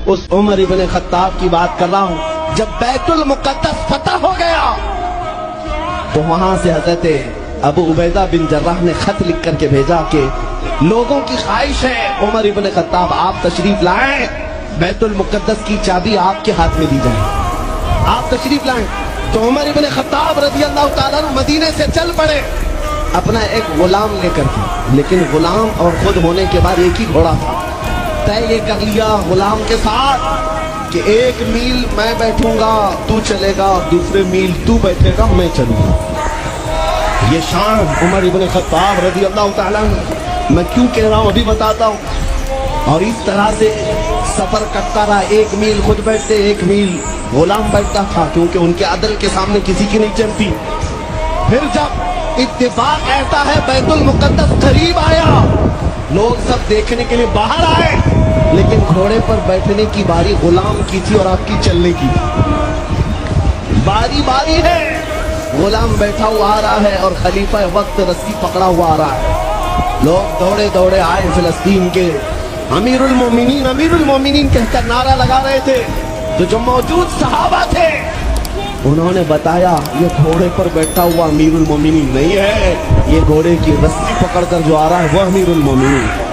उस उमर इब्न खत्ताब की बात कर रहा हूं। जब बैतुल मुक़द्दस फतह हो गया तो वहां से हजरत अबू उबैदा बिन जर्राह ने खत लिख करके भेजा कि लोगों की ख्वाहिश है उमर इब्न खत्ताब आप तशरीफ लाएं, बैतुल मुक़द्दस की चाबी आपके हाथ में दी जाए, आप तशरीफ लाएं। तो उमर इब्न खत्ताब रज़ी अल्लाह ताला अन्हु मदीने से चल पड़े अपना एक गुलाम लेकर के। लेकिन गुलाम और खुद होने के बाद एक ही घोड़ा था। तय ये कर लिया गुलाम के साथ कि 1 मील मैं बैठूंगा तू चलेगा, दूसरे मील तू बैठेगा मैं चलूंगा। ये शान उमर इब्न खत्ताब रज़ी अल्लाह ताला अन्हु, मैं क्यों कह रहा हूं अभी बताता हूं। और इस तरह से सफर करता रहा, 1 मील खुद बैठते 1 मील गुलाम बैठता था, क्योंकि उनके अदल के सामने किसी की नहीं चलती। फिर जब इत्तेफाक ऐसा है बैतुल मुक़द्दस करीब आया, लोग सब देखने के लिए बाहर आए, लेकिन घोड़े पर बैठने की बारी गुलाम की थी और आपकी चलने की बारी बारी है। गुलाम बैठा हुआ आ रहा है और खलीफा वक्त रस्सी पकड़ा हुआ आ रहा है। लोग दौड़े दौड़े आए, फिलिस्तीन के अमीरुल मोमिनीन कहकर नारा लगा रहे थे। तो जो मौजूद सहाबा थे उन्होंने बताया ये घोड़े पर बैठा हुआ अमीरुल मोमिनीन नहीं है, ये घोड़े की रस्सी पकड़कर जो आ रहा है वो अमीरुल मोमिनीन।